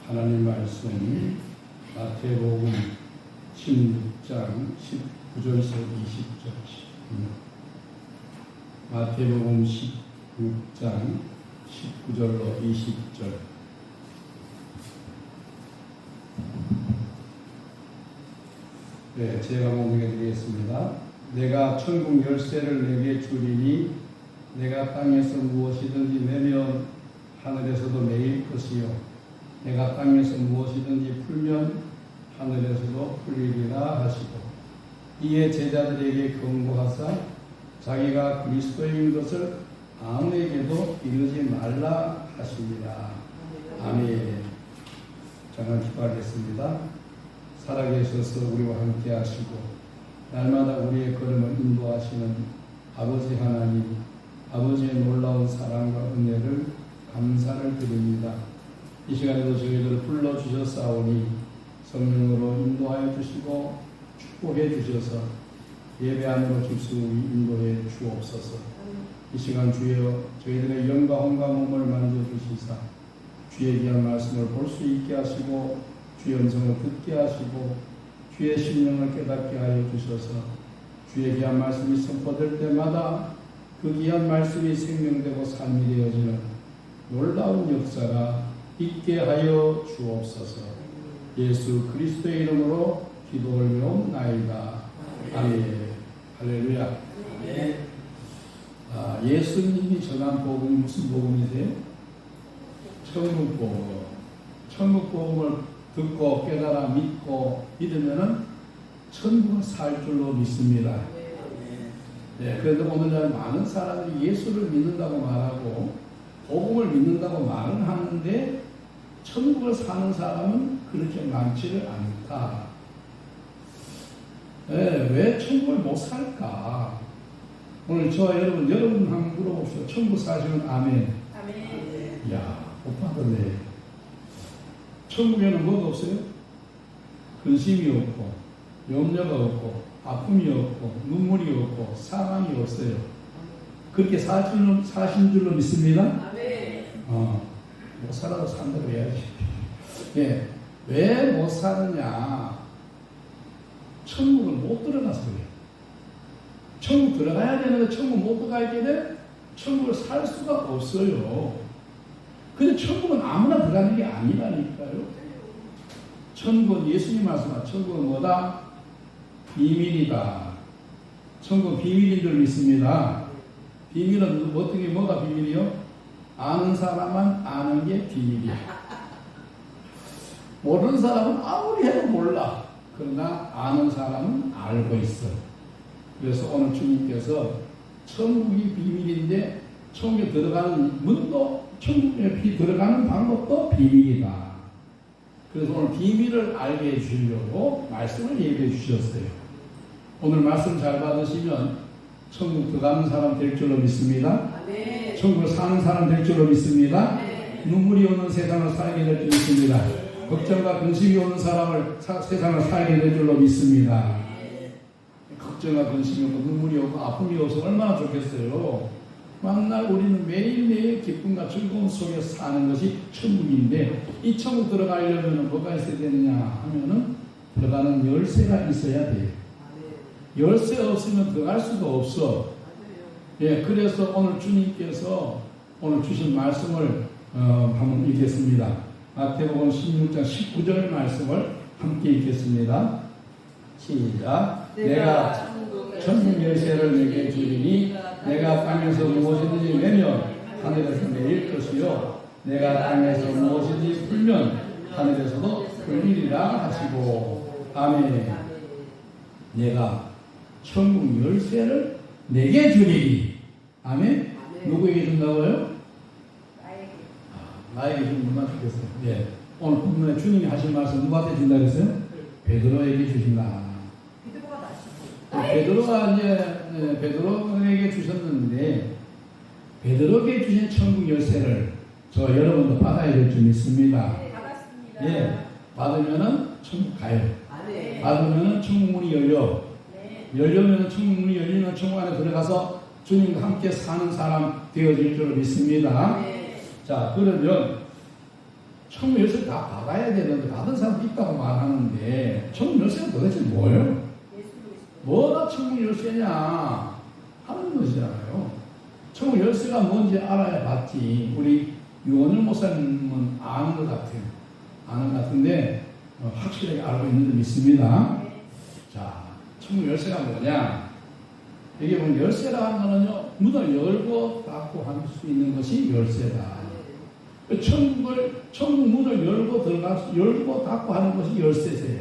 하나님 말씀 마태복음 16장 19절에서 20절. 마태복음 16장 19절로 20절. 네, 제가 봉독해 드리겠습니다. 내가 천국 열쇠를 내게 주리니 내가 땅에서 무엇이든지 내면 하늘에서도 매일 것이요 내가 땅에서 무엇이든지 풀면 하늘에서도 풀리리라 하시고 이에 제자들에게 권고하사 자기가 그리스도인 것을 아무에게도 이르지 말라 하시니라. 아멘. 잠깐 기도하겠습니다. 살아계셔서 우리와 함께 하시고 날마다 우리의 걸음을 인도하시는 아버지 하나님, 아버지의 놀라운 사랑과 은혜를 감사를 드립니다. 이 시간에도 저희들을 불러주셨사오니 성령으로 인도하여 주시고 축복해 주셔서 예배 안으로 깊숙이 인도해 주옵소서. 이 시간 주여 저희들의 영과 몸을 만져주시사 주의 귀한 말씀을 볼 수 있게 하시고 주의 음성을 듣게 하시고 주의 심령을 깨닫게 하여 주셔서 주의 귀한 말씀이 선포될 때마다 그 귀한 말씀이 생명되고 삶이 되어지는 놀라운 역사가 있게 하여 주옵소서. 예수 그리스도의 이름으로 기도 올려옵나이다. 아멘. 할렐루야. 예수님이 전한 복음이 무슨 복음이세요? 천국 복음. 천국 복음을 듣고 깨달아 믿고 믿으면은 천국을 살 줄로 믿습니다. 네, 그런데 오늘날 많은 사람들이 예수를 믿는다고 말하고 복음을 믿는다고 말은 하는데 천국을 사는 사람은 그렇게 많지를 않다. 네, 왜 천국을 못 살까? 오늘 저와 여러분 한번 물어봅시다. 천국 사시면 아멘. 아멘. 이야, 못 받았네. 천국에는 뭐가 없어요? 근심이 없고, 염려가 없고, 아픔이 없고, 눈물이 없고, 사랑이 없어요. 그렇게 사신 줄로 믿습니다. 아멘. 못 살아도 산다고 해야지. 예, 왜 못 사느냐? 천국을 못 들어가서 그래요. 천국 들어가야 되는데 천국 못 들어가 있게 돼? 천국을 살 수가 없어요. 근데 천국은 아무나 들어가는 게 아니라니까요. 천국은 예수님 말씀하신 천국은 뭐다? 비밀이다. 천국은 비밀인 줄 믿습니다. 비밀은 어떻게 뭐가 비밀이요? 아는 사람만 아는 게 비밀이야. 모르는 사람은 아무리 해도 몰라. 그러나 아는 사람은 알고 있어. 그래서 오늘 주님께서 천국이 비밀인데 천국에 들어가는 문도 천국에 들어가는 방법도 비밀이다. 그래서 오늘 비밀을 알게 해주시려고 말씀을 얘기해 주셨어요. 오늘 말씀 잘 받으시면 천국 들어가는 사람 될 줄로 믿습니다. 네. 천국을 사는 사람 될 줄로 믿습니다. 네. 눈물이 오는 세상을 살게 될 줄 믿습니다. 걱정과 근심이 오는 사람을 세상을 살게 될 줄로 믿습니다. 네. 걱정과 근심이 없고 눈물이 없고 아픔이 없어 얼마나 좋겠어요. 만날 우리는 매일매일 기쁨과 즐거움 속에 사는 것이 천국인데 이 천국 들어가려면 뭐가 있어야 되느냐 하면은 들어가는 열쇠가 있어야 돼요. 열쇠 없으면 들어갈 수가 없어. 예, 그래서 오늘 주님께서 오늘 주신 말씀을 한번 읽겠습니다. 마태복음 16장 19절 말씀을 함께 읽겠습니다. 시작. 내가 천국 열쇠를 내게 주리니 내가 땅에서 무엇이든지 내면 하늘에서 내릴 것이요 내가 땅에서 무엇이든지 풀면 하늘에서도 풀리리라 하시고 아멘. 내가 천국 열쇠를 내게 주리니 아멘. 아멘. 누구에게 준다고요? 나에게 주면 얼마나 좋겠어요. 네. 오늘 본문에 주님이 하신 말씀 누구한테 준다 그랬어요? 베드로에게 주신다. 베드로가 이제 베드로에게 주셨는데 베드로에게 주신 천국 열쇠를 저 여러분도 받아야 될 줄 믿습니다. 네, 받았습니다. 예, 받으면은 천국 가요. 네. 받으면은 천국 문이 열려. 네. 열려면은 천국 문이 열리면 천국 안에 들어가서 주님과 함께 사는 사람 되어질 줄 믿습니다. 네. 자, 그러면 천국 열쇠 다 받아야 되는데 받은 사람도 있다고 말하는데 천국 열쇠가 도대체 뭐예요? 뭐가 천국 열쇠냐 하는 것이잖아요. 천국 열쇠가 뭔지 알아야 받지. 우리 유원일 목사님은 아는 것 같은데 확실하게 알고 있는 줄 믿습니다. 자, 천국 열쇠가 뭐냐? 여기 보면 열쇠라 하는 거는요, 문을 열고 닫고 할 수 있는 것이 열쇠다. 천국 문을 열고 닫고 하는 것이 열쇠세요.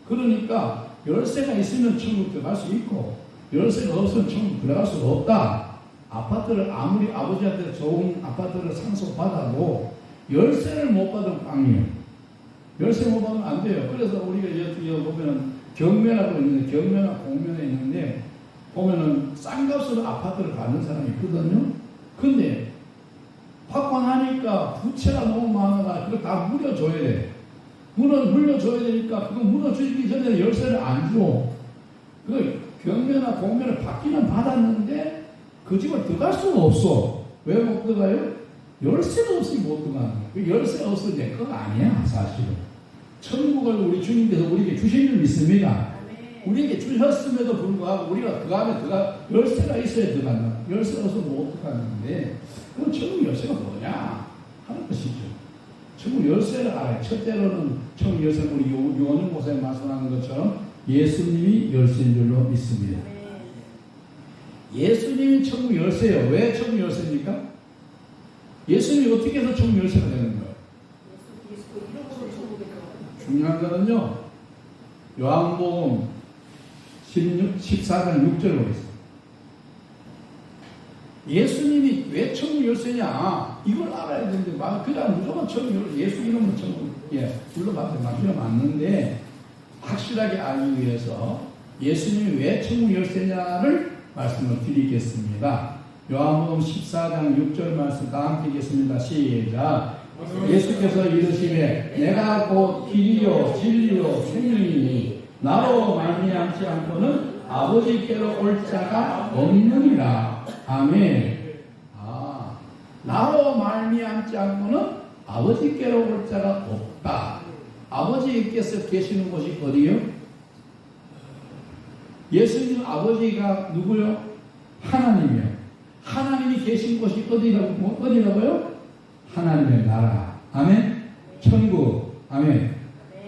그러니까 열쇠가 있으면 천국 들어갈 수 있고 열쇠가 없으면 천국 들어갈 수가 없다. 아파트를 아무리 아버지한테 좋은 아파트를 상속받아도 열쇠를 못 받으면 꽝이에요. 열쇠 못 받으면 안 돼요. 그래서 우리가 여기 보면은 경매라고 있는데 경매나 공매에 있는데 보면은 싼 값으로 아파트를 가는 사람이 있거든요. 근데 받고 나니까 부채가 너무 많아가 그걸 다 물려줘야 돼. 물려줘야 되니까 그거 물려주기 전에 열쇠를 안 줘. 그 경매나 공매를 받기는 받았는데 그 집을 들어갈 수가 없어. 왜 못 들어가요? 열쇠가 없으니 못 들어가는 거야. 그 열쇠가 없으니 내 거가 아니야, 사실은. 천국을 우리 주님께서 우리에게 주신 줄 믿습니다. 우리에게 주셨음에도 불구하고 우리가 그 안에 열쇠가 있어야 들어간다. 열쇠가 없어서 못 들어가는데 그럼 천국 열쇠가 뭐냐 하는 것이죠. 천국 열쇠를 알아요. 첫째로는 천국 열쇠는 우리 유원일 목사님 말씀하는 것처럼 예수님이 열쇠인 줄로 믿습니다. 예수님이 천국 열쇠예요. 왜 천국 열쇠입니까? 예수님이 어떻게 해서 천국 열쇠가 되는 거예요? 중요한 거는요. 요한복음 14장 6절 보겠습니다. 예수님이 왜 천국 열쇠냐? 이걸 알아야 되는데 그냥 무조건 천국 열쇠, 예수 이름은 천국 불러봤어요. 맞으면 맞는데 확실하게 알기 위해서 예수님이 왜 천국 열쇠냐를 말씀을 드리겠습니다. 요한복음 14장 6절 말씀 다 함께 읽겠습니다. 시작. 예수께서 이르시되 내가 곧 길이요 진리요 생명이니 나로 말미암지 않고는 아버지께로 올 자가 없느니라. 아멘. 나로 말미암지 않고는 아버지께로 올 자가 없다. 아버지께서 계시는 곳이 어디요? 예수님 아버지가 누구요? 하나님이요. 하나님이 계신 곳이 어디라고요? 하나님의 나라. 아멘. 천국. 아멘.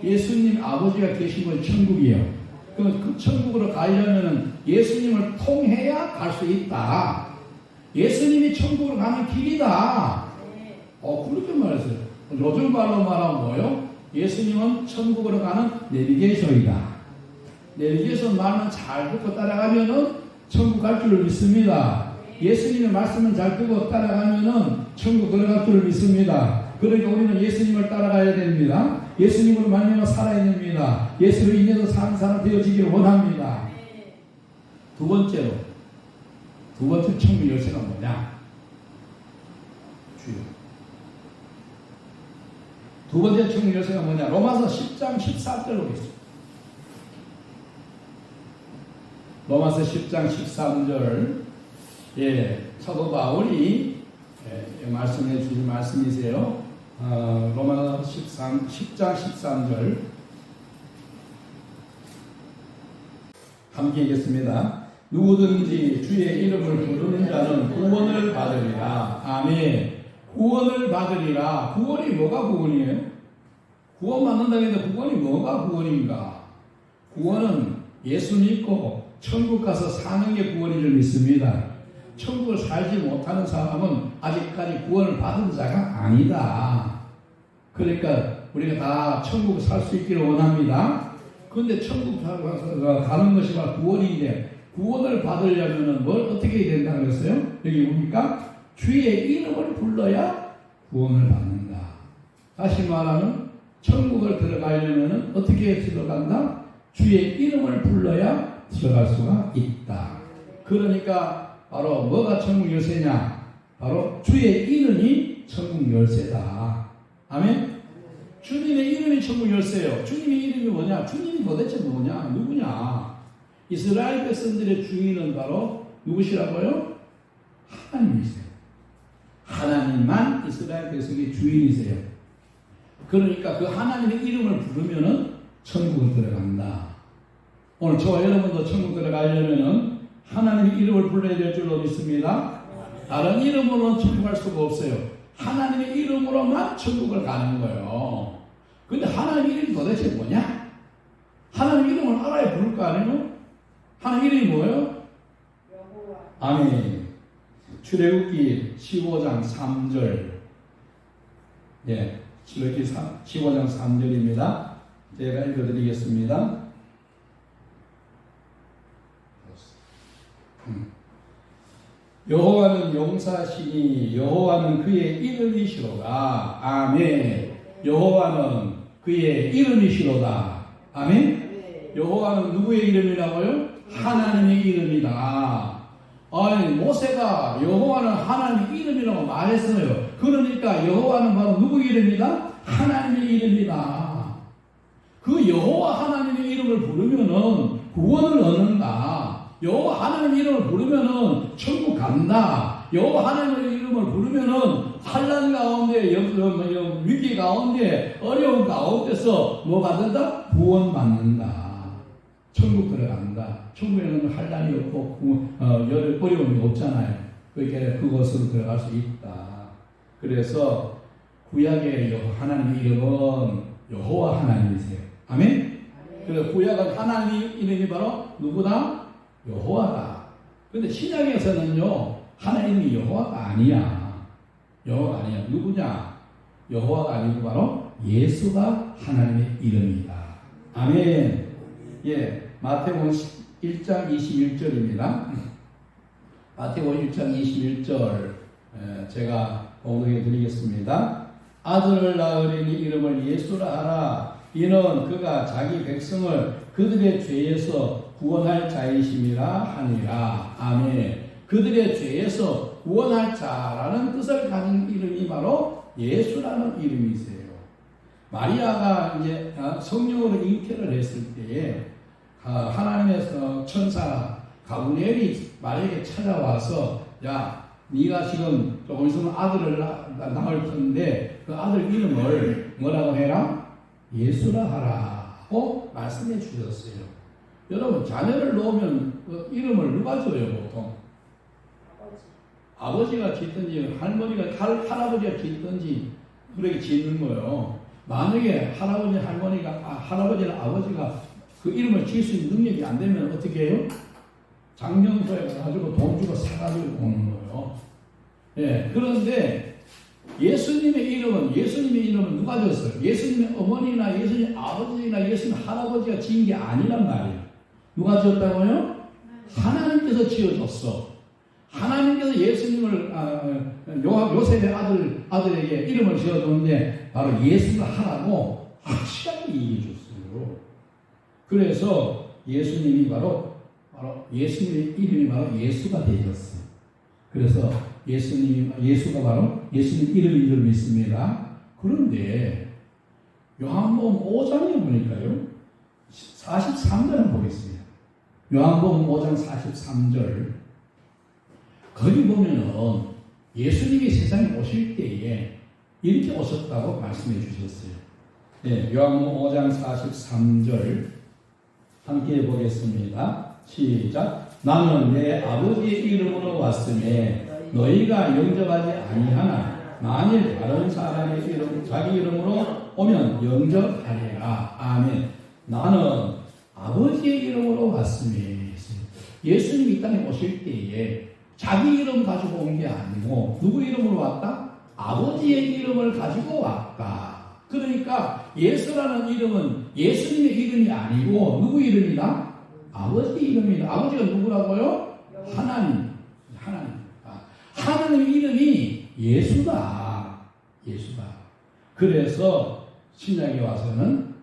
예수님 아버지가 계신 곳이 천국이에요. 그 천국으로 가려면 예수님을 통해야 갈 수 있다. 예수님이 천국으로 가는 길이다. 그렇게 말했어요. 요즘 말로 말하면 뭐요? 예수님은 천국으로 가는 내비게이션이다. 내비게이션 말만 잘 듣고 따라가면은 천국 갈 줄을 믿습니다. 예수님의 말씀을 잘 듣고 따라가면은 천국 들어갈 줄을 믿습니다. 그러니까 우리는 예수님을 따라가야 됩니다. 예수님으로 말미암아 살아야 됩니다. 예수로 인해서 사는 사람 되어지기를 원합니다. 두 번째 천국 열쇠가 뭐냐? 주요. 두 번째 천국 열쇠가 뭐냐? 로마서 10장 14절로 보겠습니다. 로마서 10장 13절. 사도 바울이 말씀해 주신 말씀이세요. 로마서 10장 13절 함께 읽겠습니다. 누구든지 주의 이름을 부르는 자는 구원을 받으리라. 아멘. 구원을 받으리라. 구원이 뭐가 구원이에요? 구원 받는다고 해도 구원이 뭐가 구원인가? 구원은 예수 믿고 천국 가서 사는 게 구원인 줄 믿습니다. 천국을 살지 못하는 사람은 아직까지 구원을 받은 자가 아니다. 그러니까 우리가 다 천국을 살 수 있기를 원합니다. 그런데 천국 가는 것이 바로 구원인데 구원을 받으려면 뭘 어떻게 해야 된다고 그랬어요? 여기 보니까 주의 이름을 불러야 구원을 받는다. 다시 말하면 천국을 들어가려면 어떻게 들어간다? 주의 이름을 불러야 들어갈 수가 있다. 그러니까 바로 뭐가 천국 열쇠냐? 바로 주의 이름이 천국 열쇠다. 아멘? 주님의 이름이 천국 열쇠예요. 주님의 이름이 뭐냐? 주님이 도대체 뭐냐? 누구냐? 이스라엘 백성들의 주인은 바로 누구시라고요? 하나님이세요. 하나님만 이스라엘 백성의 주인이세요. 그러니까 그 하나님의 이름을 부르면은 천국을 들어간다. 오늘 저와 여러분도 천국 들어가려면은 하나님의 이름을 불러야 될 줄로 믿습니다. 다른 이름으로는 천국 갈 수가 없어요. 하나님의 이름으로만 천국을 가는 거예요. 근데 하나님 이름이 도대체 뭐냐? 하나님 이름을 알아야 부를 거 아니에요? 하나님 이름이 뭐예요? 아멘. 출애굽기 15장 3절. 예, 출애굽기 15장 3절입니다. 제가 읽어드리겠습니다. 여호와는 용사시니 여호와는 그의 이름이시로다. 아멘. 여호와는 그의 이름이시로다. 아멘. 여호와는 누구의 이름이라고요? 하나님의 이름이다. 아니, 모세가 여호와는 하나님의 이름이라고 말했어요. 그러니까 여호와는 바로 누구 이름이다? 하나님의 이름이다. 그 여호와 하나님의 이름을 부르면은 구원을 얻는다. 여호와 하나님의 이름을 부르면은 천국 간다. 여호와 하나님의 이름을 부르면은 환난 가운데, 위기 가운데, 어려운 가운데서 뭐가 된다? 구원받는다. 천국 들어간다. 천국에는 환난이 없고 어려움이 없잖아요. 그렇게 그것으로 들어갈 수 있다. 그래서 구약의 하나님의 이름은 여호와 하나님이세요. 아멘? 그래서 구약은 하나님 이름이 바로 누구다? 여호와다. 근데 신약에서는요, 하나님 이름이 여호와가 아니야. 여호와가 아니야. 누구냐? 여호와가 아니고 바로 예수가 하나님의 이름이다. 아멘. 예, 마태복음 1장 21절입니다. 마태복음 1장 21절 제가 공독해 드리겠습니다. 아들을 낳으리니 이름을 예수라 하라. 이는 그가 자기 백성을 그들의 죄에서 구원할 자이심이라 하니라. 아멘. 그들의 죄에서 구원할 자라는 뜻을 가진 이름이 바로 예수라는 이름이세요. 마리아가 이제 성령으로 잉태를 했을 때에 하나님의 천사 가브리엘이 마리아에게 찾아와서, 야, 네가 지금 조금 있으면 아들을 낳을 텐데 그 아들 이름을 뭐라고 해라? 예수라 하라고 말씀해 주셨어요. 여러분, 자녀를 놓으면 그 이름을 누가 줘요, 보통? 아버지가 짓든지 할아버지가 짓든지 그렇게 짓는 거예요. 만약에 할아버지나 아버지가 그 이름을 지을 수 있는 능력이 안 되면 어떻게 해요? 장명소에 가지고 돈 주고 사가지고 오는 거예요. 예, 그런데 예수님의 이름은 누가 줬어요? 예수님의 어머니나 예수님 아버지나 예수님 할아버지가 지은 게 아니란 말이에요. 누가 지었다고요? 하나님께서 지어줬어. 하나님께서 예수님을 요셉의 아들에게 이름을 지어줬는데 바로 예수가 하라고 확실하게 얘기해줬어요. 그래서 예수님이 바로 예수님의 이름이 바로 예수가 되셨어요. 그래서 예수가 바로 예수님 이름인 줄 믿습니다. 그런데 요한복음 5장에 보니까요, 43절을 보겠습니다. 요한복음 5장 43절. 거기 보면은 예수님이 세상에 오실 때에 이렇게 오셨다고 말씀해 주셨어요. 네, 요한복음 5장 43절 함께 보겠습니다. 시작. 나는 내 아버지의 이름으로 왔음에 너희가 영접하지 아니하나 만일 다른 사람의 이름 자기 이름으로 오면 영접하리라. 아멘. 나는 아버지의 이름으로 왔음에, 예수님이 이 땅에 오실 때에 자기 이름 가지고 온 게 아니고 누구 이름으로 왔다? 아버지의 이름을 가지고 왔다. 그러니까 예수라는 이름은 예수님의 이름이 아니고 누구 이름이다? 아버지 이름이다. 아버지가 누구라고요? 하나님. 하나님의 이름이 예수다. 그래서 신약에 와서는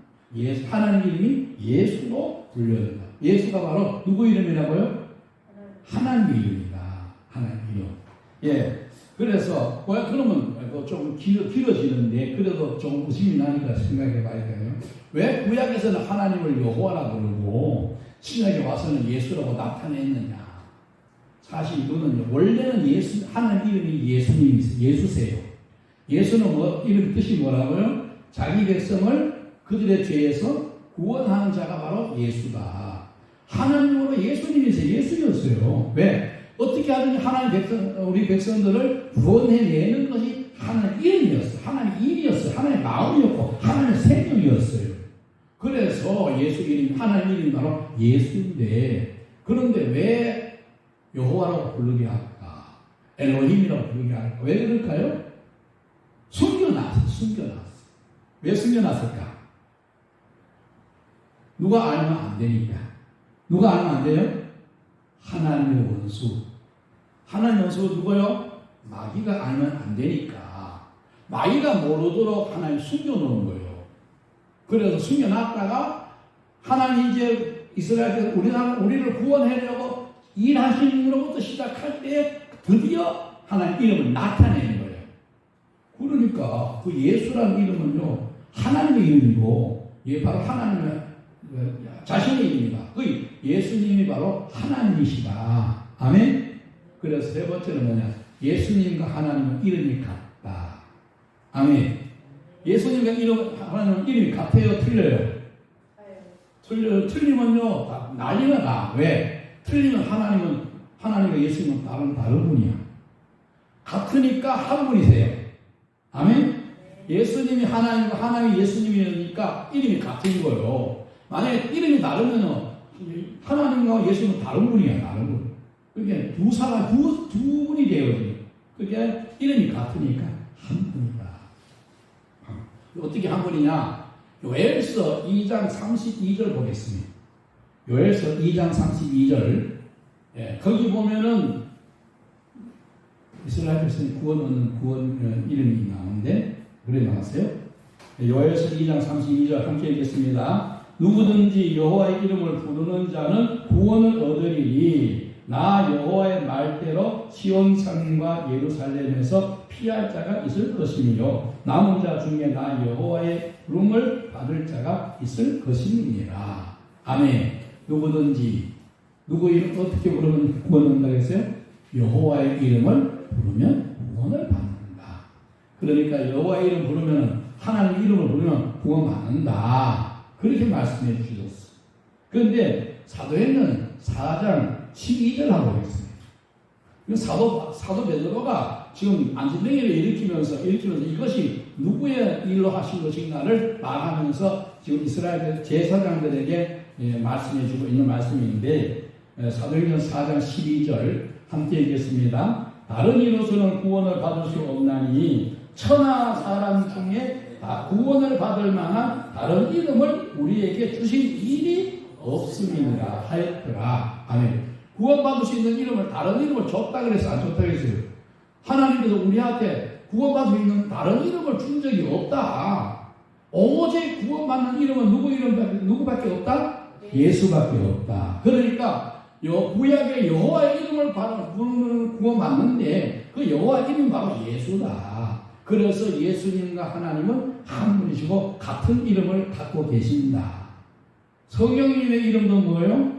하나님 이름이 예수로 불려진다. 예수가 바로 누구 이름이라고요? 하나님의 이름이다. 하나님의 이름. 예. 그래서 그러면 좀 길어지는데 그래도 좀 의심이 나니까 생각해 봐야 돼요. 왜 구약에서는 하나님을 여호와라고 그러고 신약에 와서는 예수라고 나타냈느냐? 사실 이거는 원래는 하나님 이름이 예수세요. 예수는 이름 뜻이 뭐라고요? 자기 백성을 그들의 죄에서 구원하는 자가 바로 예수다. 하나님으로 예수님이세요. 예수였어요. 왜? 어떻게 하든지 하나님 백성, 우리 백성들을 구원해내는 것이 하나님의 이름이었어요. 하나님의 일이었어요. 하나님의 마음이었고 하나님의 생명이었어요. 그래서 예수 이름, 하나님 이름이 바로 예수인데, 그런데 왜 여호와라고 부르게 할까? 엘로힘이라고 부르게 할까? 왜 그럴까요? 숨겨놨어. 왜 숨겨놨을까? 누가 알면 안 되니까. 누가 알면 안 돼요? 하나님의 원수. 하나님의 원수가 누구요? 마귀가 알면 안 되니까. 마귀가 모르도록 하나님 숨겨놓은 거예요. 그래서 숨겨놨다가 하나님 이제 이스라엘 우리를 구원하려고 일하시는 것부터 시작할 때 드디어 하나님 이름을 나타내는 거예요. 그러니까 그 예수라는 이름은요, 하나님의 이름이고, 바로 하나님의 자신의 이름이다. 그 예수님이 바로 하나님이시다. 아멘? 그래서 세 번째는 뭐냐? 예수님과 하나님은 이름이 같다. 아멘. 예수님과 하나님은 이름이 같아요? 틀려요? 틀리면요, 난리가 나. 왜? 틀리면 하나님과 예수님은 다른 분이야. 같으니까 한 분이세요. 아멘? 예수님이 하나님과 하나님이 예수님이니까 이름이 같은 거예요. 만약에 이름이 다르면 하나님과 예수님은 다른 분이야, 다른 분. 그게 두 분이 되어요. 그게 이름이 같으니까 한 분이다. 어떻게 한 분이냐? 요엘서 2장 32절 보겠습니다. 요엘서 2장 32절. 거기 보면은 이스라엘 백성이 구원 이름이 나오는데, 그래 나왔어요? 요엘서 2장 32절 함께 읽겠습니다. 누구든지 여호와의 이름을 부르는 자는 구원을 얻으리니 나 여호와의 말대로 시온산과 예루살렘에서 피할 자가 있을 것이며 남은 자 중에 나 여호와의 부름을 받을 자가 있을 것이니라. 아멘. 누구든지 누구 이름 어떻게 부르면 구원을 얻는다고 했어요? 여호와의 이름을 부르면 구원을 받는다. 그러니까 여호와의 이름 부르면, 하나님 이름을 부르면 구원 받는다. 그렇게 말씀해 주셨어. 그런데 사도행전 4장 12절 하고 있습니다. 사도 베드로가 지금 안진뱅이를 일으키면서 이것이 누구의 일로 하신 것인가를 말하면서 지금 이스라엘 제사장들에게 말씀해 주고 있는 말씀인데, 사도행전 4장 12절 함께 읽겠습니다. 다른 이로서는 구원을 받을 수 없나니 천하 사람 중에 다 구원을 받을 만한 다른 이름을 우리에게 주신 일이 없음이니라 하였더라. 아멘. 구원받을 수 있는 이름을, 다른 이름을 줬다 그랬어, 안 줬다 그랬어요? 하나님께서 우리한테 구원받을 수 있는 다른 이름을 준 적이 없다. 오직 구원받는 이름은 누구밖에 없다? 예수밖에 없다. 그러니까 구약의 여호와의 이름을 구원받는데 그 여호와 이름이 바로 예수다. 그래서 예수님과 하나님은 한 분이시고 같은 이름을 갖고 계신다. 성령님의 이름도 뭐예요?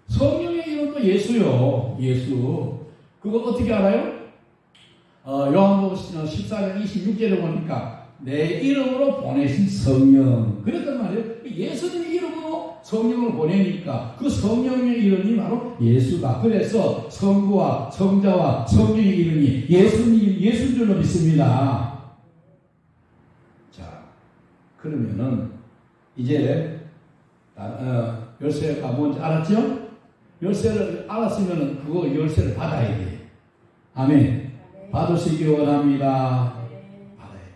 성령의 이름도 예수요. 예수. 그거 어떻게 알아요? 요한복음 14장 26절에 보니까 내 이름으로 보내신 성령. 그랬단 말이에요. 예수님의 이름으로 성령을 보내니까 그 성령의 이름이 바로 예수다. 그래서 성부와 성자와 성령의 이름이 예수인 줄로 믿습니다. 자, 그러면은 이제 열쇠가 뭔지 알았죠? 열쇠를 알았으면은 그거 열쇠를 받아야 돼. 아멘. 받을 수 있기를 원합니다. 받아야 돼.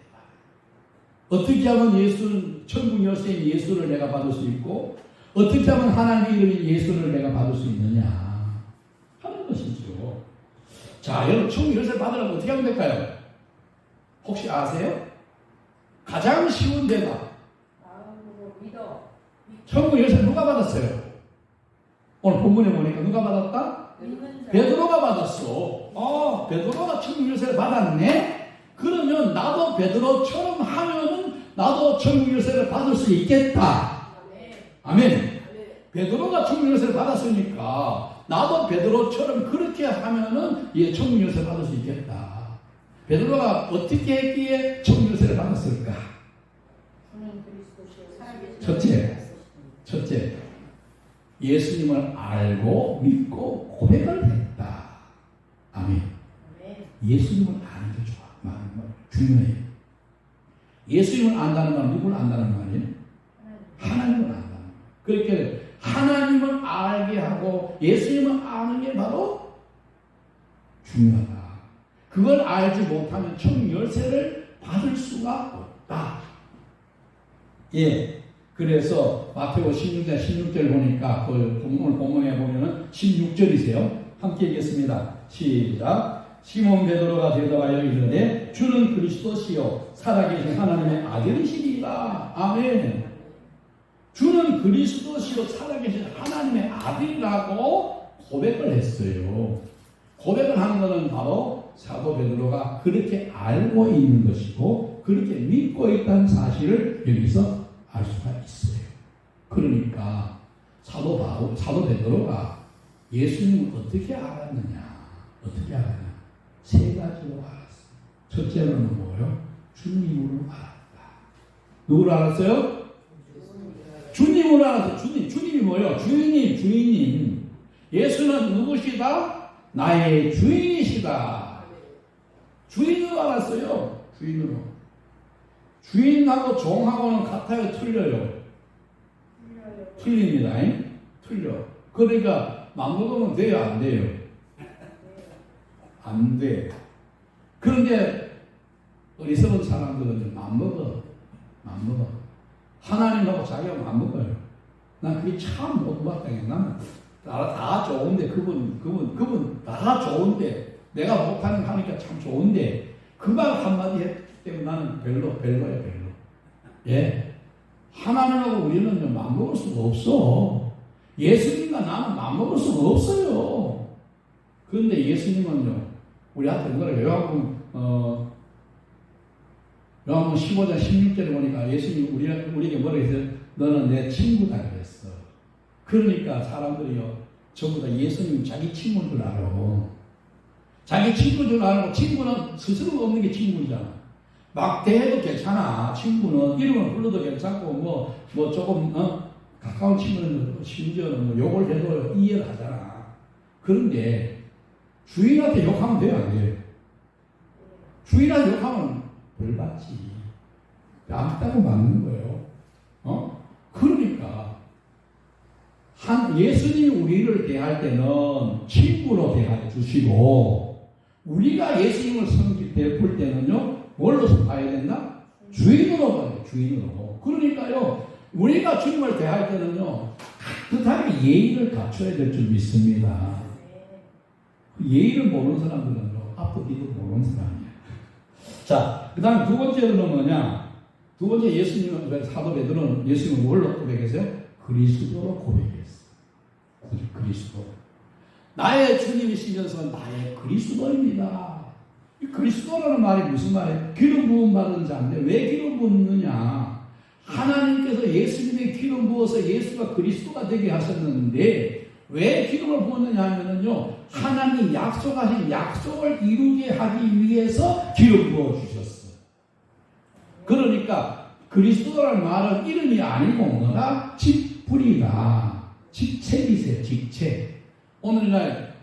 어떻게 하면 천국 열쇠인 예수를 내가 받을 수 있고, 어떻게 하면 하나님의 이름인 예수를 내가 받을 수 있느냐 하는 것이죠. 자, 여러분 천국 열쇠를 받으려면 어떻게 하면 될까요? 혹시 아세요? 가장 쉬운 대답. 천국 열쇠 누가 받았어요? 오늘 본문에 보니까 누가 받았다? 베드로가 받았어. 베드로가 천국 열쇠를 받았네? 그러면 나도 베드로처럼 하면은 나도 천국 열쇠를 받을 수 있겠다. 아멘. 베드로가 천국 열쇠를 받았으니까 나도 베드로처럼 그렇게 하면은 천국 열쇠를 받을 수 있겠다. 베드로가 어떻게 했기에 천국 열쇠를 받았을까? 첫째, 예수님을 알고 믿고 고백을 했다. 아멘. 예수님을 아는 게 좋아. 중요해요. 예수님을 안다는 건 누구를 안다는 말이에요? 하나님을 안다는 말. 그렇게 하나님을 알게 하고 예수님을 아는 게 바로 중요하다. 그걸 알지 못하면 총 열쇠를 받을 수가 없다. 예. 그래서 마태복음 16절 보니까 그 오늘 본문에 보면은 16절이세요. 함께 읽겠습니다. 시작. 시몬 베드로가 대답하여 이르되 주는 그리스도시요 살아계신 하나님의 아들이시니라. 아멘. 주는 그리스도시요 살아계신 하나님의 아들이라고 고백을 했어요. 고백을 하는 것은 바로 사도 베드로가 그렇게 알고 있는 것이고 그렇게 믿고 있다는 사실을 여기서 알 수가 있어요. 그러니까 사도 베드로가 예수님을 어떻게 알았느냐? 어떻게 알았냐? 세 가지로 알았어요. 첫째로는 뭐예요? 주님으로 알았다. 누구를 알았어요? 주님으로 알았어요. 주님이 뭐예요? 주인님. 예수는 누구시다? 나의 주인이시다. 주인으로 알았어요. 주인으로. 주인하고 종하고는 같아요? 틀려요? 틀립니다. 틀려. 그러니까 맘먹으면 돼요? 안 돼요? 안 돼. 그런데 어리석은 사람들은 맘먹어. 하나님하고 자기가 맘먹어요. 난 그게 참 못 봤다. 나는 다 좋은데 그분 다 좋은데 내가 못하는 거 하니까 참 좋은데 그 말 한마디 했기 때문에 나는 별로야. 예. 하나님하고 우리는 맘먹을 수가 없어. 예수님과 나는 맘먹을 수가 없어요. 그런데 예수님은요, 우리한테 뭐라 요한복음 15장 16절에 보니까 예수님이 우리에게 뭐라 했어요? 너는 내 친구다 그랬어. 그러니까 사람들이요, 전부 다 예수님 자기 친구인 줄 알아. 자기 친구인 줄 알고, 친구는 스스로 없는 게 친구이잖아. 막 대해도 괜찮아. 친구는 이름을 불러도 괜찮고, 뭐 조금 가까운 친구는 심지어는 뭐 욕을 해도 이해를 하잖아. 그런데 주인한테 욕하면 돼요, 안 돼요? 주인한테 욕하면 벌 받지. 안 맞는 거예요. 그러니까 예수님이 우리를 대할 때는 친구로 대해 주시고, 우리가 예수님을 베풀 때는요, 뭘로 봐야 된다? 주인으로 봐요. 주인으로. 그러니까요, 우리가 주님을 대할 때는요, 따뜻하게 예의를 갖춰야 될 줄 믿습니다. 예의를 모르는 사람들은요, 앞뒤도 모르는 사람이에요. 자, 그 다음 두 번째로는 뭐냐? 두 번째 예수님은, 사도 베드로는 예수님을 뭘로 고백했어요? 그리스도로 고백했어요. 그리스도. 나의 주님이시면서 나의 그리스도입니다. 이 그리스도라는 말이 무슨 말이에요? 기름 부음 받은 자인데 왜 기름 부었느냐? 하나님께서 예수님의 기름 부어서 예수가 그리스도가 되게 하셨는데 왜 기름을 부었느냐 하면은요, 하나님이 약속하신 약속을 이루게 하기 위해서 기름 부어 주셨어요. 그러니까 그리스도라는 말은 이름이 아니고 뭐다? 직분이다. 직책이세요. 직책. 오늘날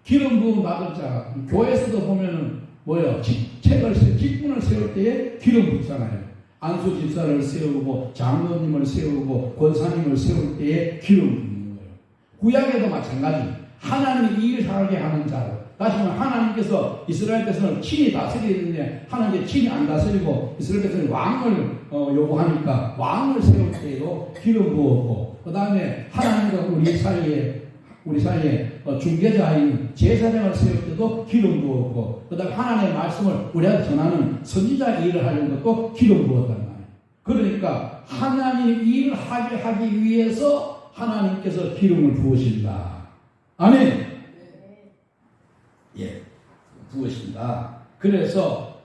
기름 부음 받은 자, 교회에서도 보면은 뭐예요? 직분을 세울 때에 기름 붓잖아요. 안수 집사를 세우고 장로님을 세우고 권사님을 세울 때에 기름 붓는 거예요. 구약에도 마찬가지. 하나님이 일을 하게 하는 자로. 다시 말하면 하나님께서 이스라엘 백성을 친히 다스리는데 하나님께 친히 안 다스리고 이스라엘 백성이 왕을 요구하니까 왕을 세울 때에도 기름 부었고, 그 다음에 하나님과 우리 사이에 중개자인 제사장을 세울 때도 기름 부었고, 그 다음에 하나님의 말씀을 우리한테 전하는 선지자 일을 하려는 것도 기름 부었단 말이에요. 그러니까 하나님 일을 하기 위해서 하나님께서 기름을 부으신다. 아멘. 예, 부으신다. 그래서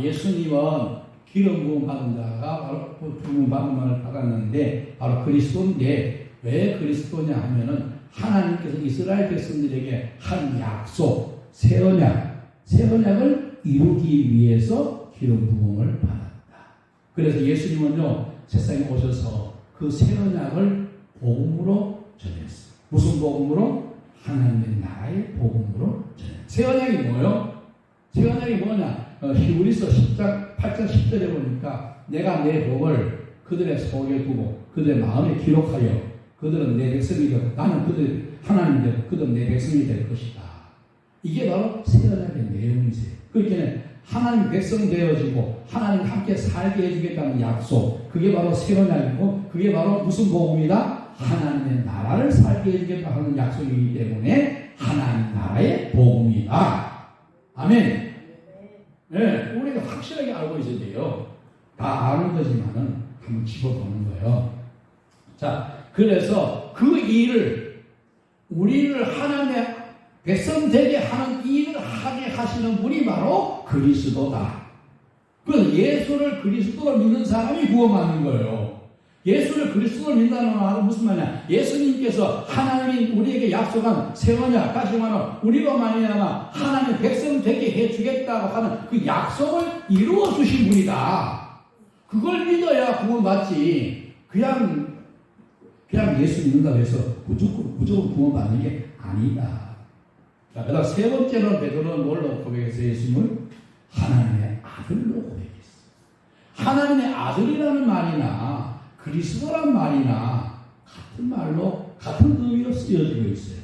예수님은 기름 부음 받은 자가 바로 부음 받은 말을 받았는데 바로 그리스도인데, 왜 그리스도냐 하면은 하나님께서 이스라엘 백성들에게 한 약속, 새 언약을 이루기 위해서 기름 부음을 받았다. 그래서 예수님은요, 세상에 오셔서 그 새 언약을 복음으로 전했어요. 무슨 복음으로? 하나님의 나라의 복음으로 전했어요. 새 언약이 뭐예요? 새 언약이 뭐냐? 히브리서 10장 8장 10절에 보니까 내가 내 복을 그들의 속에 두고 그들의 마음에 기록하여 그들은 내 백성이 되고 나는 그들 하나님 되고 그들은 내 백성이 될 것이다. 이게 바로 새 언약의 내용이세요. 그러니까 하나님 백성 되어지고 하나님 함께 살게 해주겠다는 약속, 그게 바로 새 언약이고 그게 바로 무슨 복음이다? 하나님의 나라를 살게 해주겠다 하는 약속이기 때문에 하나님 나라의 복음이다. 아멘. 네, 우리가 확실하게 알고 있어야 돼요. 다 아는 거지만은 한번 집어보는 거예요. 자, 그래서 그 일을 우리를 하나님의 백성 되게 하는 일을 하게 하시는 분이 바로 그리스도다. 그래서 예수를 그리스도로 믿는 사람이 구원받는 거예요. 예수를 그리스도로 믿는다는 말은 무슨 말이냐? 예수님께서 하나님이 우리에게 약속한 새 언약, 다시 말하면 우리로 말미암아 하나님 백성 되게 해주겠다고 하는 그 약속을 이루어 주신 분이다. 그걸 믿어야 구원받지. 그냥 예수 믿는다고 해서 무조건 구원받는 게 아니다. 자, 그 다음 세 번째로 베드로는 뭘로 고백했어요? 예수님을 하나님의 아들로 고백했어요. 하나님의 아들이라는 말이나 그리스도란 말이나 같은 말로 같은 의미로 쓰여지고 있어요.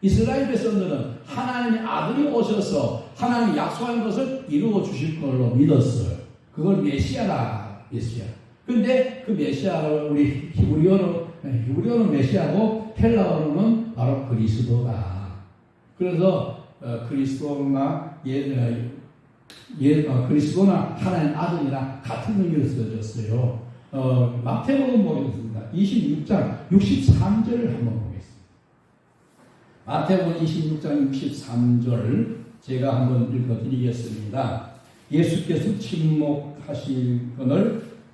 이스라엘 백성들은 하나님의 아들이 오셔서 하나님이 약속한 것을 이루어 주실 걸로 믿었어요. 그걸 메시아라, 메시아. 근데 그 메시아를 우리 히브리어는 메시아고 헬라어로는 바로 그리스도다. 그래서 그리스도나 그리스도나 하나님 아들이랑 같은 의미로 쓰여졌어요. 마태복음 보겠습니다. 26장 63절을 한번 보겠습니다. 마태복음 26장 63절 제가 한번 읽어드리겠습니다. 예수께서 침묵하시거늘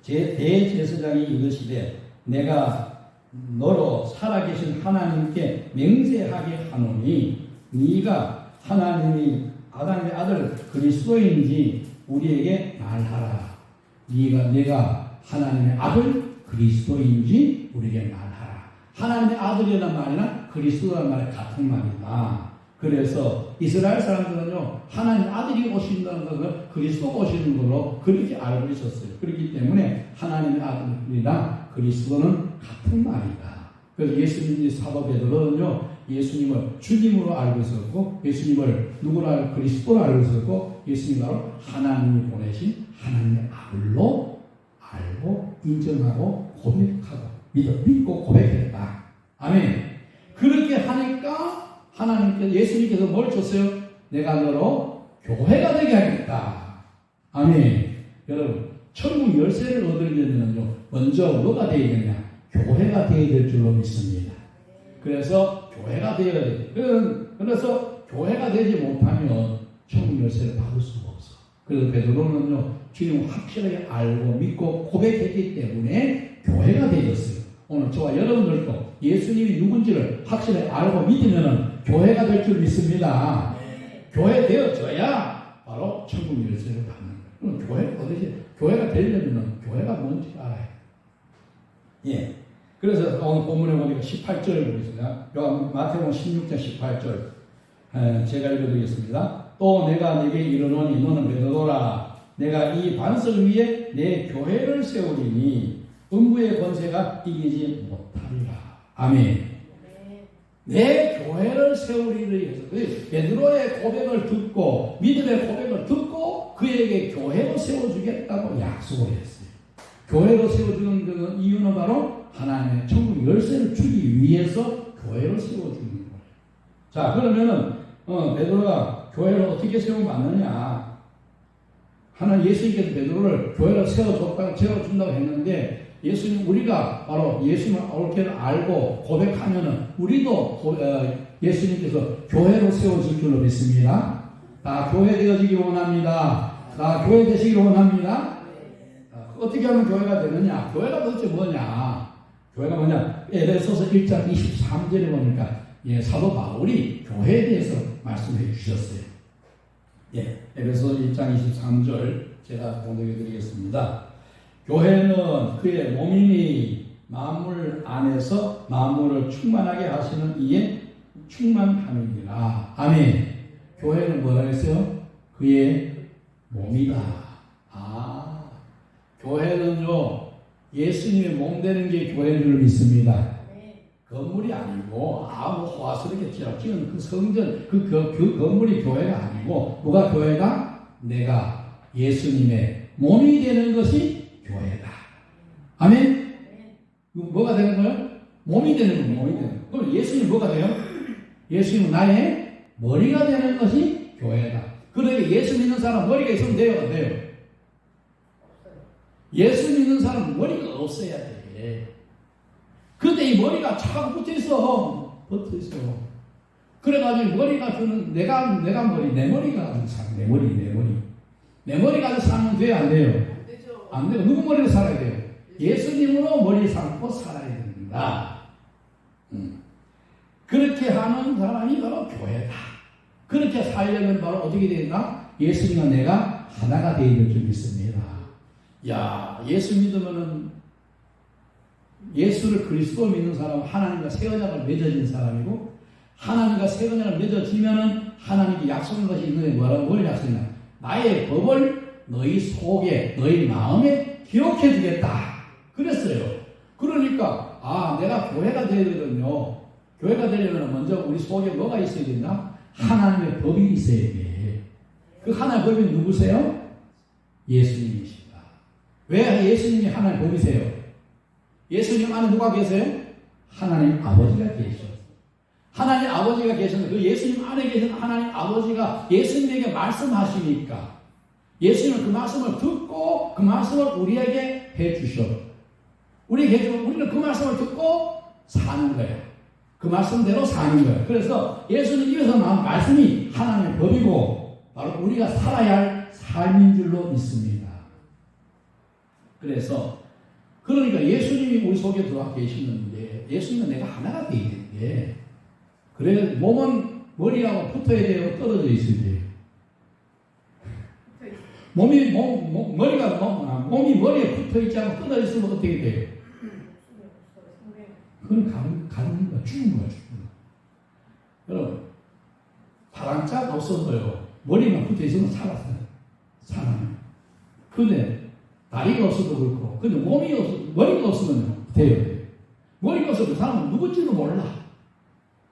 제 대제사장이 이르시되 내가 너로 살아계신 하나님께 맹세하게 하노니 네가 하나님의 아들 그리스도인지 우리에게 말하라. 내가 하나님의 아들 그리스도인지 우리에게 말하라. 하나님의 아들이라는 말이나 그리스도라는 말이 같은 말이다. 그래서 이스라엘 사람들은요, 하나님 아들이 오신다는 것을 그리스도 오시는 걸로 그렇게 알고 있었어요. 그렇기 때문에 하나님의 아들이랑 그리스도는 같은 말이다. 그래서 예수님이 사도 베드로는요, 예수님을 주님으로 알고 있었고, 예수님을 누구라 그리스도로 알고 있었고, 예수님이 바로 하나님이 보내신 하나님의 아들로 알고 인정하고 고백하고 믿고 고백했다. 아멘. 그렇게 하니까 예수님께서 뭘 줬어요? 내가 너로 교회가 되게 하겠다. 아멘. 여러분, 천국 열쇠를 얻으려면요, 먼저 뭐가 되어야 되냐? 교회가 되어야 될 줄로 믿습니다. 그래서 교회가 되어야 돼. 그래서 교회가 되지 못하면 천국 열쇠를 받을 수가 없어. 그래서 베드로는요, 주님을 확실하게 알고 믿고 고백했기 때문에 교회가 되었어요. 오늘 저와 여러분들도 예수님이 누군지를 확실히 알고 믿으면 교회가 될 줄 믿습니다. 교회 되어져야 바로 천국 열쇠를 받는 거예요. 그럼 교회가 되려면 교회가 뭔지 알아야 예. 그래서 오늘 본문에 보니까 18절을 보겠습니다. 마태복음 16장 18절. 제가 읽어드리겠습니다. 또 내가 네게 이르노니 너는 베드로라. 내가 이 반석 위에 내 교회를 세우리니 음부의 권세가 이기지 못하리라. 아멘. 내 교회를 세우리를 해서 베드로의 고백을 듣고 믿음의 고백을 듣고 그에게 교회로 세워주겠다고 약속을 했어요. 교회로 세워주는 그 이유는 바로 하나님의 천국 열쇠를 주기 위해서 교회로 세워주는 거예요. 자, 그러면은 베드로가 교회를 어떻게 세워받느냐? 하나님 예수님께서 베드로를 교회로 세워준다고 했는데 예수님, 우리가 바로 예수님을 옳게 알고 고백하면은 우리도 예수님께서 교회로 세워줄 줄로 믿습니다. 다 교회 되어지기 원합니다. 다 교회 되시기 원합니다. 어떻게 하면 교회가 되느냐? 교회가 도대체 뭐냐? 교회가 뭐냐? 에베소서 1장 23절에 보니까 사도 바울이 교회에 대해서 말씀해 주셨어요. 에베소 1장 23절 제가 공독해 드리겠습니다. 교회는 그의 몸이니 만물 안에서 만물을 충만하게 하시는 이의 충만함이니라. 아멘. 교회는 뭐라 했어요? 그의 몸이다. 교회는요, 예수님의 몸 되는 게 교회인 줄 믿습니다. 건물이 아니고 아무 호화스럽게 지은 그 성전, 그 건물이 교회가 아니고, 뭐가 교회가? 내가 예수님의 몸이 되는 것이 교회다. 아멘? 뭐가 되는 거예요? 몸이 되는 거예요. 몸이 되는 거예요. 그럼 예수님 뭐가 돼요? 예수님은 나의 머리가 되는 것이 교회다. 그러니까 예수 믿는 사람 머리가 있으면 돼요? 안 돼요? 예수 믿는 사람은 머리가 없어야 돼. 근데 이 머리가 자꾸 붙어있어. 그래가지고 머리가 주는, 내가 머리, 내 머리가 가지고 사는, 내 머리 가지고 살면 돼요? 안 돼요? 안 돼요. 누구 머리로 살아야 돼요? 예수님으로 머리 삼고 살아야 됩니다. 그렇게 하는 사람이 바로 교회다. 그렇게 살려면 바로 어떻게 되나? 예수님과 내가 하나가 되어야 될 줄 믿습니다. 야, 예수 믿으면은, 예수를 그리스도 믿는 사람은 하나님과 새 언약을 맺어진 사람이고, 하나님과 새 언약을 맺어지면은 하나님께 약속한 것이 있는데 뭘 약속이냐? 나의 법을 너희 속에, 너희 마음에 기억해 주겠다. 그랬어요. 그러니까, 내가 교회가 되거든요. 교회가 되려면 먼저 우리 속에 뭐가 있어야 되나? 하나님의 법이 있어야 돼. 그 하나님의 법이 누구세요? 예수님이시다. 왜 예수님이 하나님의 법이세요? 예수님 안에 누가 계세요? 하나님 아버지가 계셔. 하나님 아버지가 계셨는데 그 예수님 안에 계신 하나님 아버지가 예수님에게 말씀하시니까 예수님은 그 말씀을 듣고 그 말씀을 우리에게 해주셔. 우리에게 해주면 우리는 그 말씀을 듣고 사는 거예요. 그 말씀대로 사는 거예요. 그래서 예수님 입에서 나온 말씀이 하나님의 법이고 바로 우리가 살아야 할 삶인 줄로 믿습니다. 그러니까 예수님이 우리 속에 들어와 계시는데 예수님은 내가 하나가 되어야 되는데 그래 몸은 머리하고 붙어야 돼요? 떨어져 있어야 돼요? 몸이 머리에 붙어 있지 않고 떨어져 있으면 어떻게 돼요? 그건 가는 거야. 죽은 거야. 여러분 파랑짝 없어도요 머리만 붙어 있으면 살았어요. 사람. 근데 다리가 없어도 그렇고, 근데 머리가 없으면 돼요. 머리가 없어도 사람은 누군지도 몰라.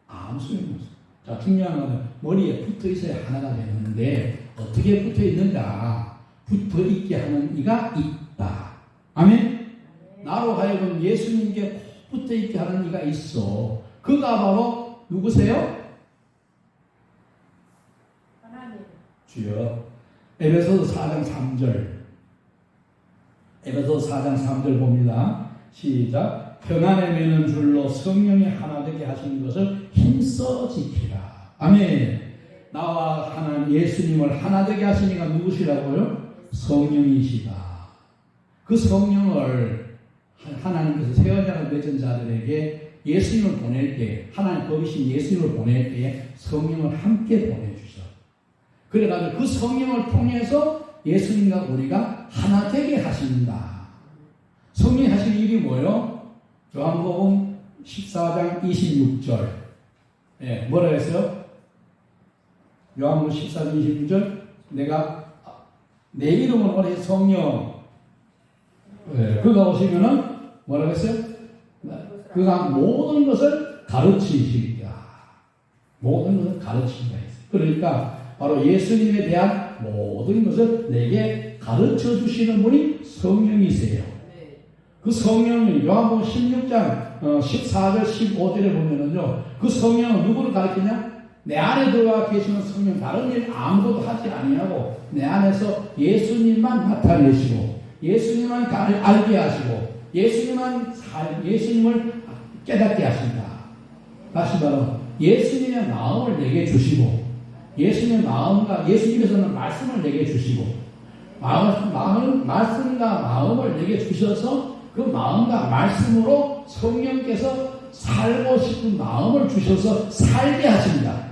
아무 소용이 없어. 자, 중요한 건 머리에 붙어 있어야 하나가 되는데, 어떻게 붙어 있는가? 붙어 있게 하는 이가 있다. 아멘? 나로 하여금 예수님께 붙어 있게 하는 이가 있어. 그가 바로 누구세요? 하나님. 주여. 에베소서 4장 3절. 에베소서 4장 3절 봅니다. 시작. 평안에 매는 줄로 성령이 하나 되게 하시는 것을 힘써 지키라. 아멘. 나와 하나님 예수님을 하나 되게 하시니까 누구시라고요? 성령이시다. 그 성령을 하나님께서 새 언약을 맺은 자들에게 예수님을 보낼 때, 하나님 법이신 예수님을 보낼 때에 성령을 함께 보내주셔. 그래가지고 그 성령을 통해서 예수님과 우리가 하나 되게 하신다. 성령이 하신 일이 뭐예요? 요한복음 14장 26절. 예, 뭐라 했어요? 요한복음 14장 26절. 내가 내 이름으로 오래 성령. 예, 그가 오시면은 뭐라고 했어요? 그가 모든 것을 가르치시리라. 모든 것을 가르치시리라 했어요. 그러니까 바로 예수님에 대한 모든 것을 내게 가르쳐 주시는 분이 성령이세요. 그 성령이 요한복음 16장 14절 15절에 보면은요, 그 성령은 누구를 가르치냐? 내 안에 들어와 계시는 성령, 다른 일 아무것도 하지 아니하고 내 안에서 예수님만 나타내시고 예수님만 알게 하시고 예수님을 깨닫게 하신다. 다시 말하면 예수님의 마음을 내게 주시고 예수님의 마음과 예수님께서는 말씀을 내게 주시고 말씀과 마음을 내게 주셔서 그 마음과 말씀으로 성령께서 살고 싶은 마음을 주셔서 살게 하십니다.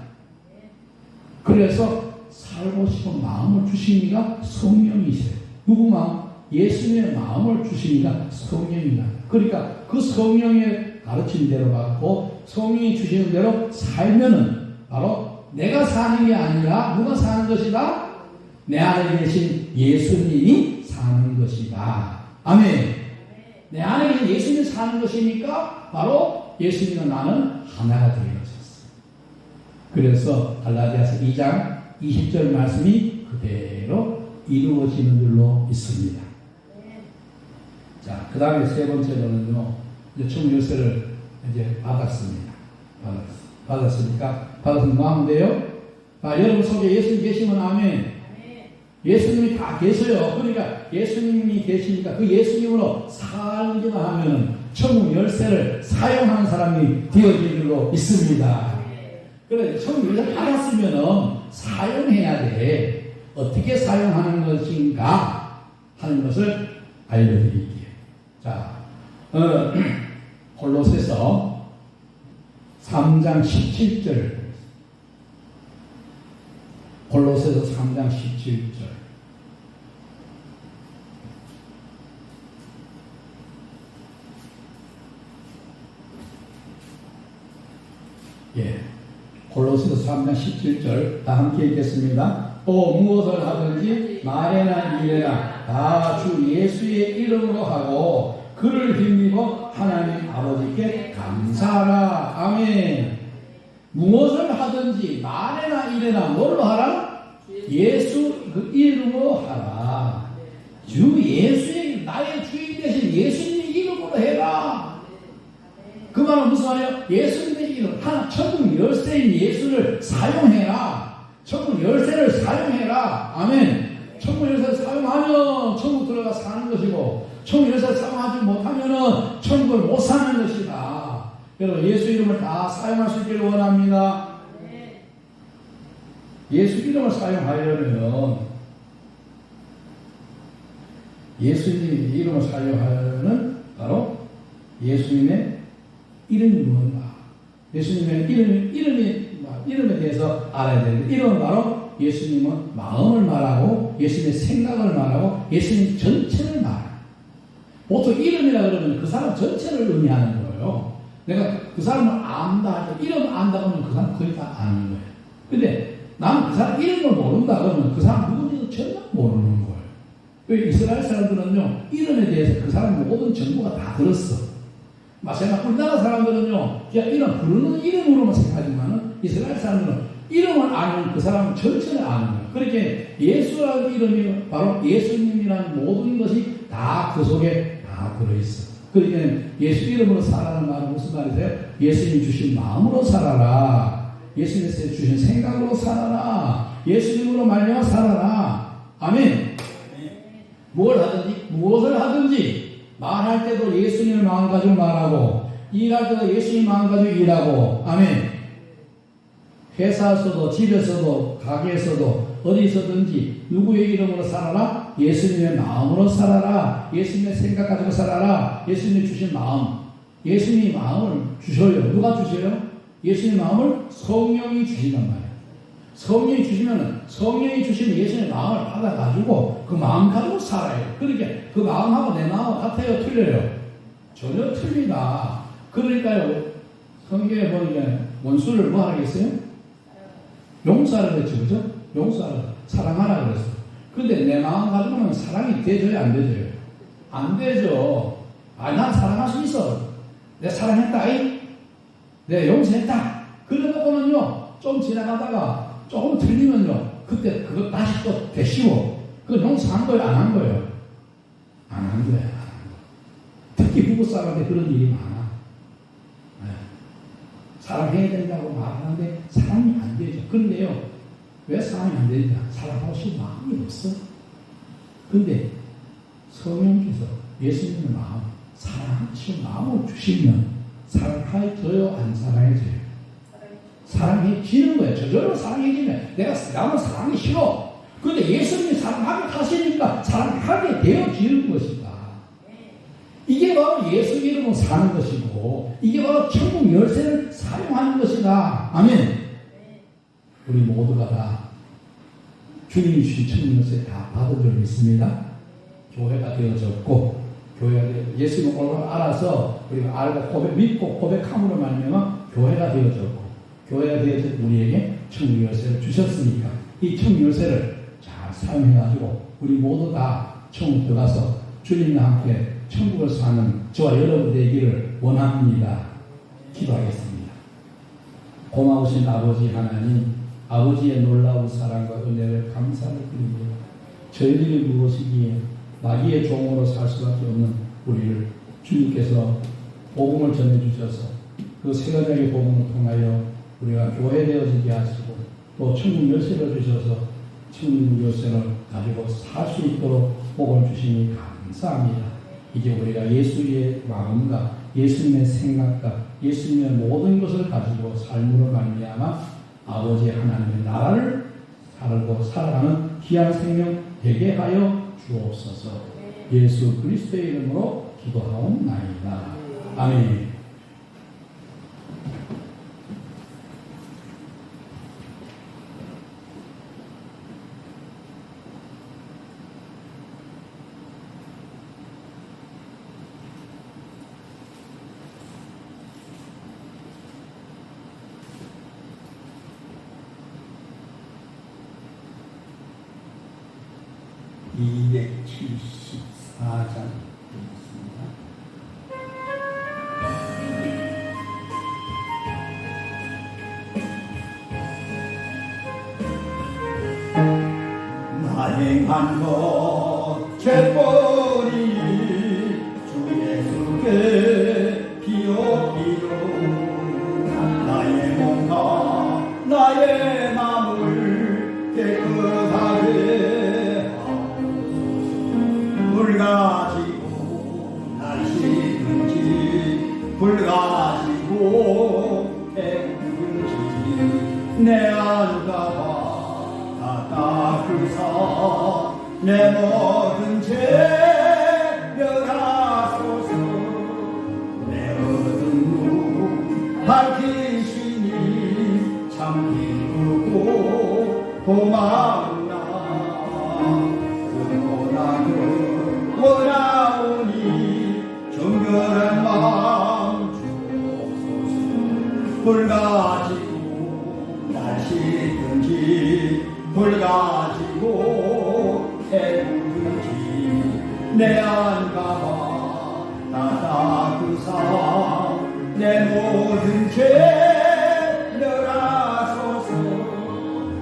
그래서 살고 싶은 마음을 주신 이가 성령이세요. 누구 마음? 예수님의 마음을 주시니까 성령이다. 그러니까 그 성령의 가르침대로 받고 성령이 주시는 대로 살면은 바로 내가 사는 게 아니라 누가 사는 것이다? 내 안에 계신 예수님이 사는 것이다. 아멘. 내 안에 계신 예수님이 사는 것이니까 바로 예수님과 나는 하나가 되어졌어. 그래서 갈라디아서 2장 20절 말씀이 그대로 이루어지는 줄로 있습니다. 자, 그 다음에 세 번째로는요, 이제 총 열쇠를 이제 받았습니다. 받았으면 뭐 하면 돼요? 아, 여러분 속에 예수님 계시면 아멘. 예수님이 다 계셔요. 그러니까 예수님이 계시니까 그 예수님으로 살기만 하면은 천국 열쇠를 사용하는 사람이 되어질 줄로 있습니다. 그래, 천국 열쇠 받았으면은 사용해야 돼. 어떻게 사용하는 것인가 하는 것을 알려드릴게요. 자, 골로새서 3장 17절. 골로새서 3장 17절. 예. 골로새서 3장 17절 다 함께 읽겠습니다. 또 무엇을 하든지 말에나 일에나 다 주 예수의 이름으로 하고 그를 힘입어 하나님 아버지께 감사하라. 아멘. 무엇을 하든지 말에나 일에나 뭘로 하라? 예수 그 이름으로 하라. 주 예수의 나의 주인 되신 예수님 이름으로 해라. 그 말은 무슨 말이에요? 예수님의 이름 하나 천국 열쇠인 예수를 사용해라. 천국 열쇠를 사용해라. 아멘. 천국 열쇠를 사용하면 천국 들어가 사는 것이고 천국 열쇠를 사용하지 못하면 천국을 못 사는 것이다. 여러분 예수 이름을 다 사용할 수 있기를 원합니다. 예수 이름을 사용하려면 예수님의 이름을 사용하려면 바로 예수님의 이름이 뭔가 예수님의 이름에 대해서 알아야 되는데 이름은 바로 예수님은 마음을 말하고 예수님의 생각을 말하고 예수님 전체를 말해요. 보통 이름이라 그러면 그 사람 전체를 의미하는 거예요. 내가 그 사람을 안다 할 때 이름 안다 그러면 그 사람 거의 다 아는 거예요. 근데 나는 그 사람 이름을 모른다 그러면 그 사람 누군지도 전혀 모르는 거예요. 이스라엘 사람들은요 이름에 대해서 그 사람 모든 정보가 다 들었어. 마찬가지로 우리나라 사람들은요 그냥 이름 부르는 이름으로만 생각하지만은 이스라엘 사람들은 이름을 아는 그 사람은 전체를 아는 거예요. 그렇게 예수라는 이름이 바로 예수님이라는 모든 것이 다 그 속에 다 들어있어. 그러니까 예수 이름으로 살아라는 말은 무슨 말이세요? 예수님 주신 마음으로 살아라. 예수님 주신 생각으로 살아라. 예수님으로 말미암아 살아라. 아멘. 무엇을 하든지 말할 때도 예수님의 마음 가지고 말하고 일할 때도 예수님 마음 가지고 일하고 아멘. 회사에서도 집에서도 가게에서도 어디서든지 누구의 이름으로 살아라? 예수님의 마음으로 살아라. 예수님의 생각 가지고 살아라. 예수님이 주신 마음. 예수님이 마음을 주셔요. 누가 주셔요? 예수님의 마음을 성령이 주신단 말이에요. 성령이 주시면 성령이 주신 예수님의 마음을 받아가지고 그 마음 가지고 살아요. 그러니까 그 마음하고 내 마음하고 같아요? 틀려요? 전혀 틀리다. 그러니까요. 성경에 보니까 원수를 뭐 하겠어요? 용서하라 그랬죠. 그죠? 용서하라. 사랑하라 그랬어. 근데 내 마음 가지고는 사랑이 되져요? 안 되져요? 안 되죠. 난 사랑할 수 있어. 내가 사랑했다. 내가 용서했다. 그러고는요, 좀 지나가다가 조금 틀리면요, 그때 그거 다시 또 되시고, 그거 용서한 거예요? 안 한 거예요? 안 한 거야. 안 한 거. 특히 부부싸움한테 그런 일이 많아. 네. 사랑해야 된다고 말하는데 사랑이 안 되죠. 그런데요, 왜 사랑이 안 되냐? 사랑하고 싶은 마음이 없어. 근데 성령께서 예수님의 마음, 사랑하시는 마음을 주시면 사랑해져요? 안 사랑해져요? 사랑해지는 거예요. 저절로 사랑해지면 내가 남을 사랑이 싫어. 근데 예수님이 사랑하게 하시니까 사랑하게 되어지는 것이다. 이게 바로 예수 이름으로 사는 것이고 이게 바로 천국 열쇠를 사용하는 것이다. 아멘. 우리 모두가 다 주님이 주신 천국 열쇠 다 받은 줄 믿습니다. 교회가 되어졌고, 예수님을 알아서 우리가 알고 믿고 고백함으로 말미암아 교회가 되어졌고, 교회가 되어진 우리에게 천국 열쇠를 주셨으니까 이 천국 열쇠를 잘 사용해가지고 우리 모두 다 천국 들어가서 주님과 함께 천국을 사는 저와 여러분 되기를 원합니다. 기도하겠습니다. 고마우신 아버지 하나님, 아버지의 놀라운 사랑과 은혜를 감사를 드립니다. 저희들이 무엇이기에 마귀의 종으로 살 수밖에 없는 우리를 주님께서 복음을 전해주셔서 그 세가지의 복음을 통하여 우리가 교회되어지게 하시고 또 천국 열쇠를 주셔서 천국 열쇠를 가지고 살 수 있도록 복을 주시니 감사합니다. 이제 우리가 예수의 마음과 예수님의 생각과 예수님의 모든 것을 가지고 삶으로 말미암아 아버지 하나님의 나라를 살고 살아가는 귀한 생명 되게 하여 주옵소서. 예수 그리스도의 이름으로 기도하옵나이다. 아멘. 행한 것 죄벌이 주 예수께 비옵기로 나의 몸과 나의 마음을 깨끗하게 불 가지고 날 씻든지 불 가지고 배우든지 내 안가봐 닦으사 내 모든 죄 멸하소서. 내 얻은 무 밝히시니 참 기쁘고 고마우나 그보다는 원하오니 정결한 마음 주옵소서. 불 가지고 날 씻든지 불 가지고 해든지 내 안가봐 다 닦으사 내 모든 죄 멸하소서.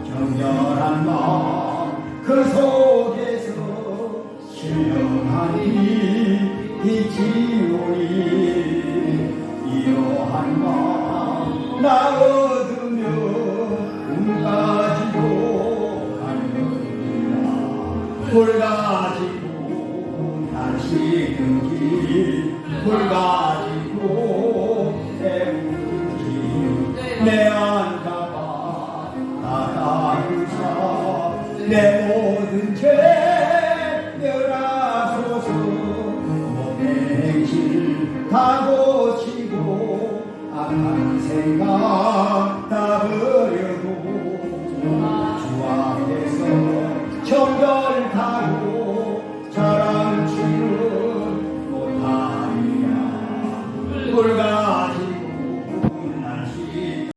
정결한 마음 그 속에서 신령하니 빛이 오니 이러한 마음 나 얻으며 가지고 불 가지고 날 씻든지 불 가지고 태우든지 내 안가봐 다 닦으사 내 모든 죄 멸하소서. 몸의 행실 다 고치고 악한 생각